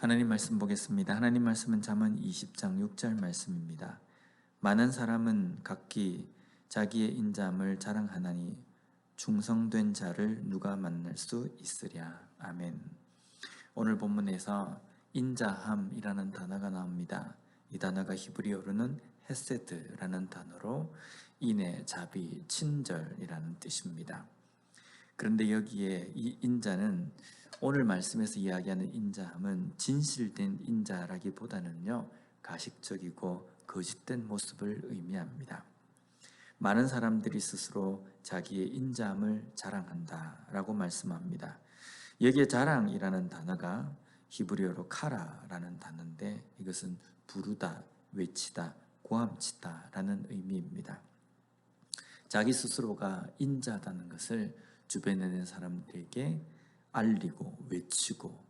하나님 말씀 보겠습니다. 하나님 말씀은 잠언 20장 6절 말씀입니다. 많은 사람은 각기 자기의 인자함을 자랑하나니 충성된 자를 누가 만날 수 있으랴. 아멘. 오늘 본문에서 인자함이라는 단어가 나옵니다. 이 단어가 히브리어로는 헤세드라는 단어로 인애, 자비, 친절이라는 뜻입니다. 그런데 여기에 이 인자는 오늘 말씀에서 이야기하는 인자함은 진실된 인자라기보다는요, 가식적이고 거짓된 모습을 의미합니다. 많은 사람들이 스스로 자기의 인자함을 자랑한다라고 말씀합니다. 여기에 자랑이라는 단어가 히브리어로 카라라는 단어인데 이것은 부르다, 외치다, 고함치다라는 의미입니다. 자기 스스로가 인자하다는 것을 주변에 있는 사람들에게 알리고 외치고,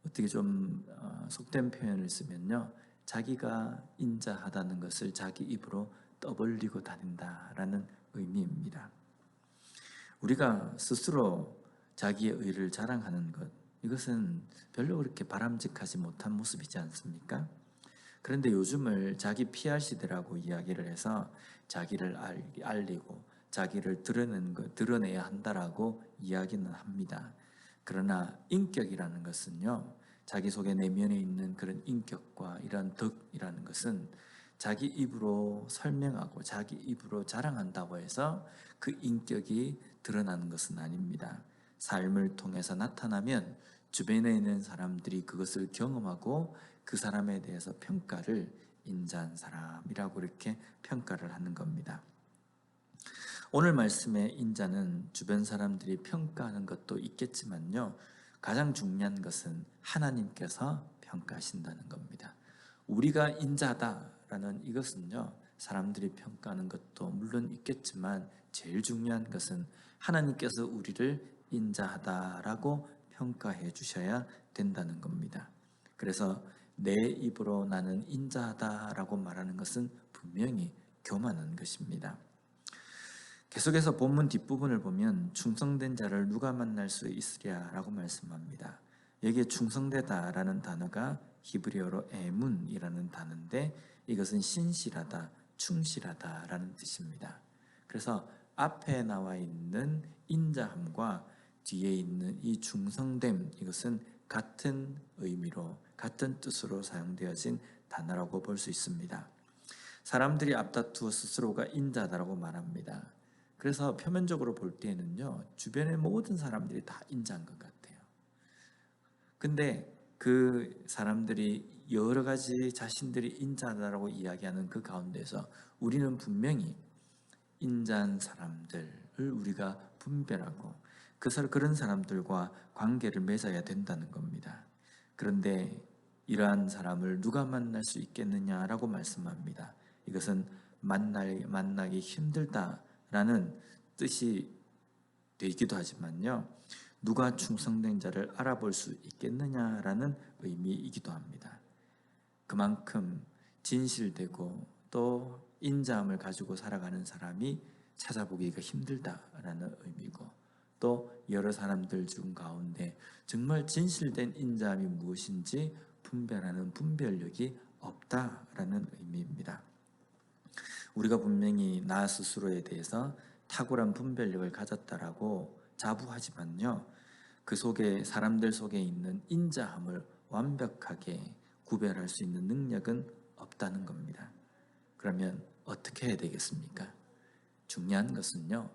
어떻게 좀 속된 표현을 쓰면요, 자기가 인자하다는 것을 자기 입으로 떠벌리고 다닌다라는 의미입니다. 우리가 스스로 자기의 의를 자랑하는 것, 이것은 별로 그렇게 바람직하지 못한 모습이지 않습니까? 그런데 요즘을 자기 PR 시대라고 이야기를 해서 자기를 알리고 자기를 드러내야 한다라고 이야기는 합니다. 그러나 인격이라는 것은요, 자기 속에 내면에 있는 그런 인격과 이런 덕이라는 것은 자기 입으로 설명하고 자기 입으로 자랑한다고 해서 그 인격이 드러나는 것은 아닙니다. 삶을 통해서 나타나면 주변에 있는 사람들이 그것을 경험하고 그 사람에 대해서 평가를 인자한 사람이라고 이렇게 평가를 하는 겁니다. 오늘 말씀의 인자는 주변 사람들이 평가하는 것도 있겠지만요, 가장 중요한 것은 하나님께서 평가하신다는 겁니다. 우리가 인자하다라는 이것은요, 사람들이 평가하는 것도 물론 있겠지만 제일 중요한 것은 하나님께서 우리를 인자하다라고 평가해 주셔야 된다는 겁니다. 그래서 내 입으로 나는 인자하다라고 말하는 것은 분명히 교만한 것입니다. 계속해서 본문 뒷부분을 보면 충성된 자를 누가 만날 수 있으랴라고 말씀합니다. 여기에 충성되다라는 단어가 히브리어로 에문이라는 단어인데 이것은 신실하다, 충실하다라는 뜻입니다. 그래서 앞에 나와 있는 인자함과 뒤에 있는 이 충성됨, 이것은 같은 의미로, 같은 뜻으로 사용되어진 단어라고 볼 수 있습니다. 사람들이 앞다투어 스스로가 인자다라고 말합니다. 그래서 표면적으로 볼 때는요, 주변의 모든 사람들이 다 인자한 것 같아요. 근데 그 사람들이 여러 가지 자신들이 인자하다라고 이야기하는 그 가운데서 우리는 분명히 인자한 사람들을 우리가 분별하고 그런 사람들과 관계를 맺어야 된다는 겁니다. 그런데 이러한 사람을 누가 만날 수 있겠느냐라고 말씀합니다. 이것은 만나기 힘들다라는 뜻이 되기도 하지만요, 누가 충성된 자를 알아볼 수 있겠느냐라는 의미이기도 합니다. 그만큼 진실되고 또 인자함을 가지고 살아가는 사람이 찾아보기가 힘들다라는 의미고, 또 여러 사람들 중 가운데 정말 진실된 인자함이 무엇인지 분별하는 분별력이 없다라는 의미입니다. 우리가 분명히 나 스스로에 대해서 탁월한 분별력을 가졌다라고 자부하지만요, 그 속에 사람들 속에 있는 인자함을 완벽하게 구별할 수 있는 능력은 없다는 겁니다. 그러면 어떻게 해야 되겠습니까? 중요한 것은요,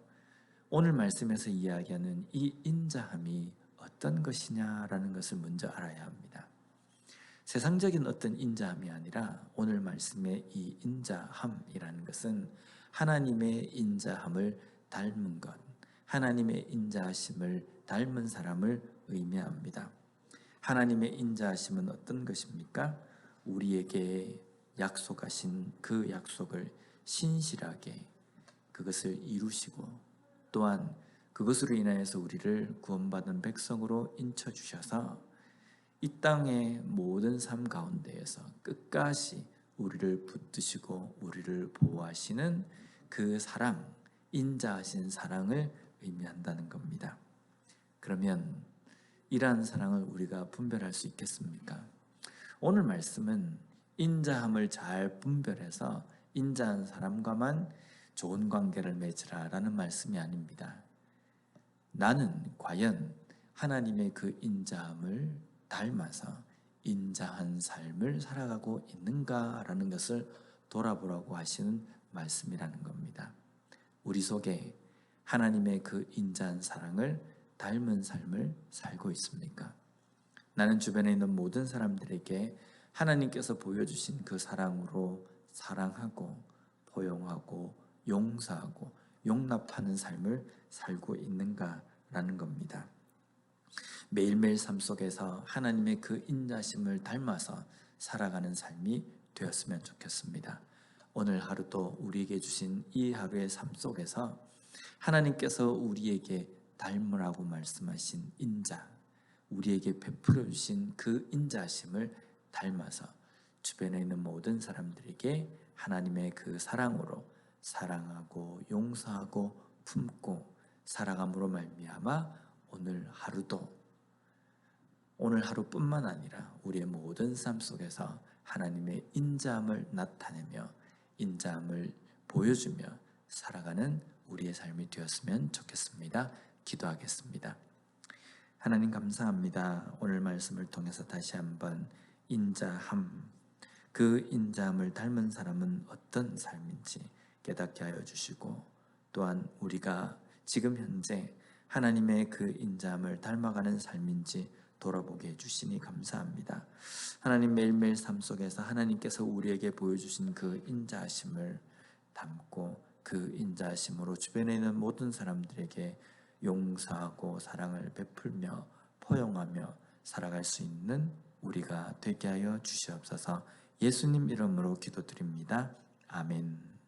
오늘 말씀에서 이야기하는 이 인자함이 어떤 것이냐라는 것을 먼저 알아야 합니다. 세상적인 어떤 인자함이 아니라 오늘 말씀의 이 인자함이라는 것은 하나님의 인자함을 닮은 것, 하나님의 인자하심을 닮은 사람을 의미합니다. 하나님의 인자하심은 어떤 것입니까? 우리에게 약속하신 그 약속을 신실하게 그것을 이루시고, 또한 그것으로 인하여서 우리를 구원받은 백성으로 인쳐주셔서 이 땅의 모든 삶 가운데에서 끝까지 우리를 붙드시고 우리를 보호하시는 그 사랑, 인자하신 사랑을 의미한다는 겁니다. 그러면 이러한 사랑을 우리가 분별할 수 있겠습니까? 오늘 말씀은 인자함을 잘 분별해서 인자한 사람과만 좋은 관계를 맺으라라는 말씀이 아닙니다. 나는 과연 하나님의 그 인자함을 닮아서 인자한 삶을 살아가고 있는가라는 것을 돌아보라고 하시는 말씀이라는 겁니다. 우리 속에 하나님의 그 인자한 사랑을 닮은 삶을 살고 있습니까? 나는 주변에 있는 모든 사람들에게 하나님께서 보여주신 그 사랑으로 사랑하고 포용하고 용서하고 용납하는 삶을 살고 있는가라는 겁니다. 매일매일 삶 속에서 하나님의 그 인자심을 닮아서 살아가는 삶이 되었으면 좋겠습니다. 오늘 하루도 우리에게 주신 이 하루의 삶 속에서 하나님께서 우리에게 닮으라고 말씀하신 인자, 우리에게 베풀어 주신 그 인자심을 닮아서 주변에 있는 모든 사람들에게 하나님의 그 사랑으로 사랑하고 용서하고 품고 살아감으로 말미암아 오늘 하루뿐만 아니라 우리의 모든 삶 속에서 하나님의 인자함을 나타내며 인자함을 보여주며 살아가는 우리의 삶이 되었으면 좋겠습니다. 기도하겠습니다. 하나님 감사합니다. 오늘 말씀을 통해서 다시 한번 인자함, 그 인자함을 닮은 사람은 어떤 삶인지 깨닫게 하여 주시고, 또한 우리가 지금 현재 하나님의 그 인자함을 닮아가는 삶인지 돌아보게 해주시니 감사합니다. 하나님, 매일매일 삶 속에서 하나님께서 우리에게 보여주신 그 인자하심을 담고 그 인자하심으로 주변에 있는 모든 사람들에게 용서하고 사랑을 베풀며 포용하며 살아갈 수 있는 우리가 되게 하여 주시옵소서. 예수님 이름으로 기도드립니다. 아멘.